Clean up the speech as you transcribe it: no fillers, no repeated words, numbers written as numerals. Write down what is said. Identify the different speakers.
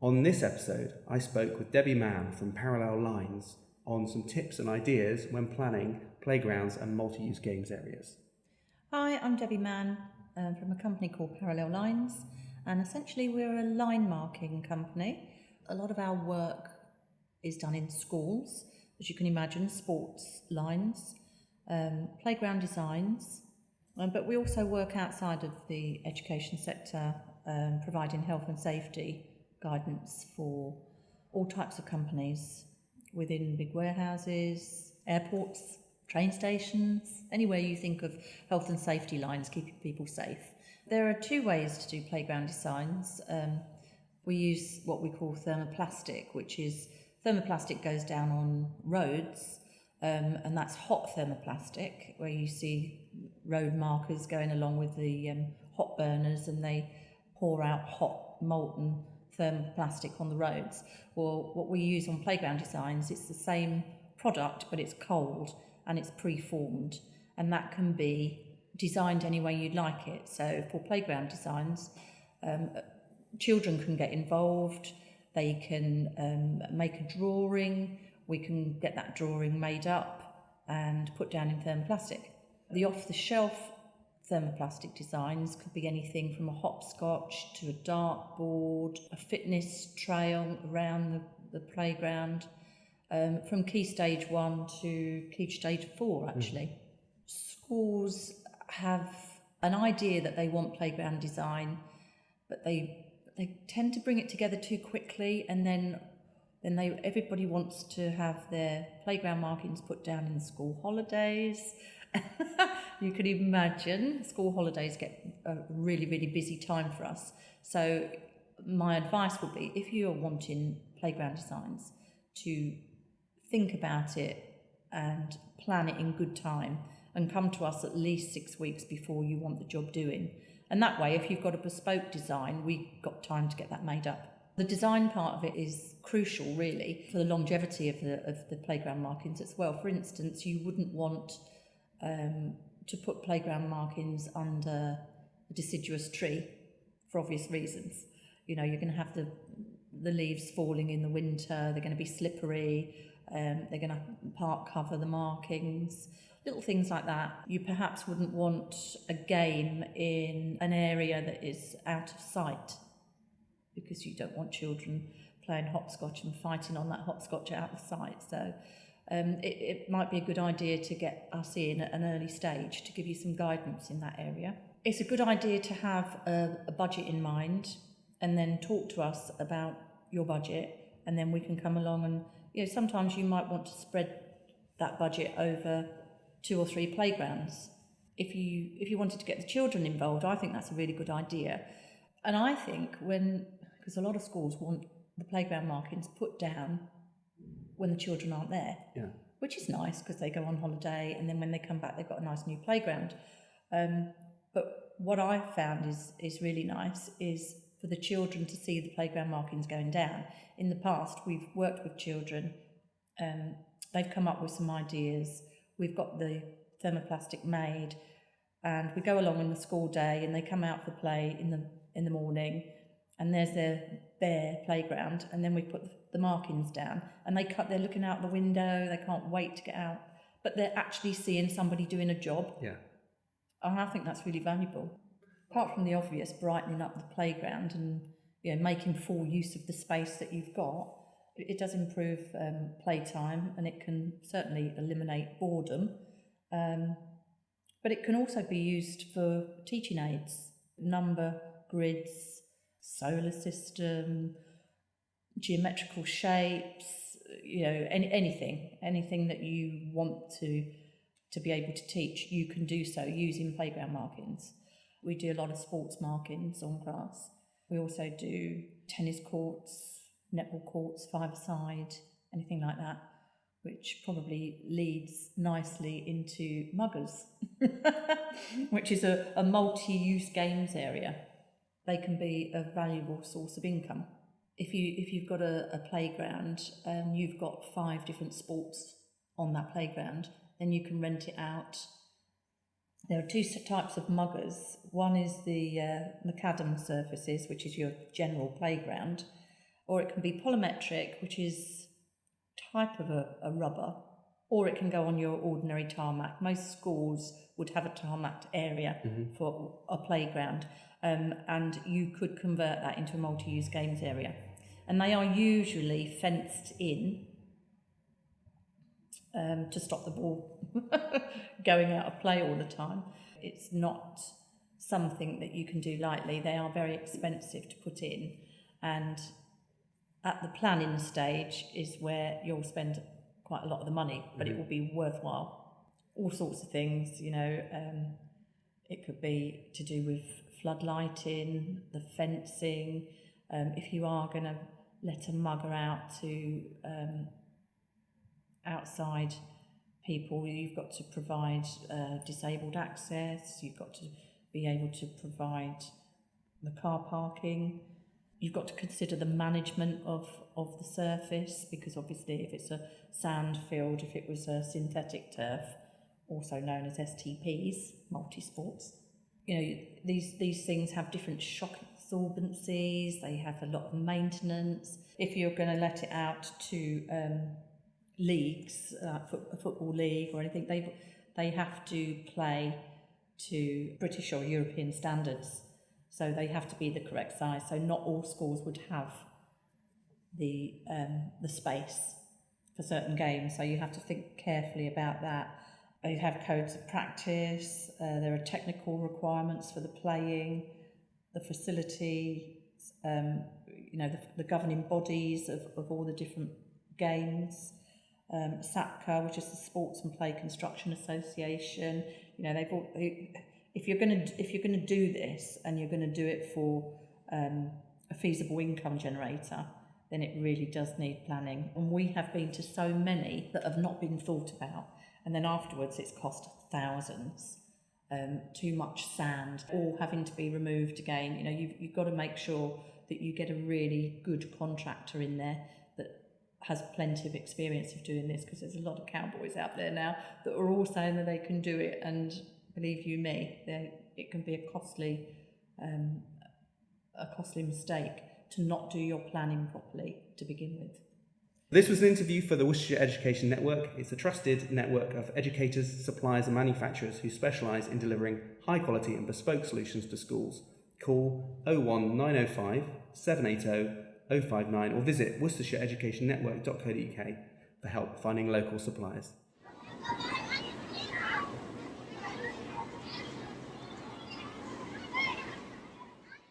Speaker 1: On this episode, I spoke with Debbie Mann from Parallel Lines on some tips and ideas when planning playgrounds and multi-use games areas.
Speaker 2: Hi, I'm Debbie Mann from a company called Parallel Lines, and essentially we're a line marking company. A lot of our work is done in schools, as you can imagine, sports lines, playground designs, but we also work outside of the education sector, providing health and safety guidance for all types of companies within big warehouses, airports, train stations, anywhere you think of health and safety lines, keeping people safe. There are two ways to do playground designs. We use what we call thermoplastic, which is thermoplastic goes down on roads, and that's hot thermoplastic, where you see road markers going along with the hot burners, and they pour out hot molten thermoplastic on the roads. Well, what we use on playground designs, it's the same product, but it's cold and it's pre-formed, and that can be designed any way you'd like it. So for playground designs, children can get involved, they can make a drawing, we can get that drawing made up and put down in thermoplastic. The off-the-shelf thermoplastic designs could be anything from a hopscotch to a dartboard, a fitness trail around the playground, from Key Stage 1 to Key Stage 4 actually. Schools have an idea that they want playground design, but they tend to bring it together too quickly, and then everybody wants to have their playground markings put down in the school holidays. You can imagine school holidays get a really, really busy time for us. So my advice would be, if you're wanting playground designs, to think about it and plan it in good time and come to us at least 6 weeks before you want the job doing. And that way, if you've got a bespoke design, we've got time to get that made up. The design part of it is crucial, really, for the longevity of the playground markings as well. For instance, you wouldn't want to put playground markings under a deciduous tree for obvious reasons. You know, you're going to have the leaves falling in the winter, they're going to be slippery, they're going to part cover the markings, little things like that. You perhaps wouldn't want a game in an area that is out of sight, because you don't want children playing hopscotch and fighting on that hopscotch out of sight. So it might be a good idea to get us in at an early stage to give you some guidance in that area. It's a good idea to have a budget in mind and then talk to us about your budget, and then we can come along and, you know, sometimes you might want to spread that budget over 2 or 3 playgrounds. If you wanted to get the children involved, I think that's a really good idea. And I think because a lot of schools want the playground markings put down when the children aren't there, which is nice because they go on holiday, and then when they come back they've got a nice new playground. But what I've found is really nice is for the children to see the playground markings going down. In the past, we've worked with children, they've come up with some ideas, we've got the thermoplastic made, and we go along in the school day and they come out for play in the morning, and there's their bare playground, and then we put the markings down, and they're looking out the window, they can't wait to get out, but they're actually seeing somebody doing a job. And I think that's really valuable. Apart from the obvious brightening up the playground and, you know, making full use of the space that you've got, it does improve playtime, and it can certainly eliminate boredom. But it can also be used for teaching aids, number grids, solar system, geometrical shapes, you know, anything that you want to be able to teach, you can do so using playground markings. We do a lot of sports markings on grass. We also do tennis courts, netball courts, five-a-side, anything like that, which probably leads nicely into MUGAs, which is a multi-use games area. They can be a valuable source of income. If you've got a playground and you've got 5 different sports on that playground, then you can rent it out. There are 2 types of MUGAs. One is the macadam surfaces, which is your general playground, or it can be polymetric, which is type of a rubber, or it can go on your ordinary tarmac. Most schools would have a tarmac area for a playground, and you could convert that into a multi-use games area. And they are usually fenced in to stop the ball going out of play all the time. It's not something that you can do lightly. They are very expensive to put in, and at the planning stage is where you'll spend quite a lot of the money, but it will be worthwhile. All sorts of things, it could be to do with floodlighting, the fencing. If you are going to let a MUGA out to outside people, you've got to provide disabled access, you've got to be able to provide the car parking. You've got to consider the management of the surface, because obviously if it's a sand field, if it was a synthetic turf, also known as STPs, multi-sports, these things have different shock absorbencies, they have a lot of maintenance. If you're going to let it out to leagues, a football league or anything, they have to play to British or European standards. So they have to be the correct size. So not all schools would have the space for certain games. So you have to think carefully about that. You have codes of practice. There are technical requirements for the playing, the facility, the governing bodies of all the different games. SAPCA, which is the Sports and Play Construction Association. If you're going to do this and you're going to do it for a feasible income generator, then it really does need planning. And we have been to so many that have not been thought about, and then afterwards it's cost thousands. Too much sand, all having to be removed again. You've got to make sure that you get a really good contractor in there that has plenty of experience of doing this, because there's a lot of cowboys out there now that are all saying that they can do it, and believe you me, it can be a costly mistake to not do your planning properly to begin with.
Speaker 1: This was an interview for the Worcestershire Education Network. It's a trusted network of educators, suppliers and manufacturers who specialise in delivering high quality and bespoke solutions to schools. Call 01905 780 059 or visit worcestershireeducationnetwork.co.uk for help finding local suppliers.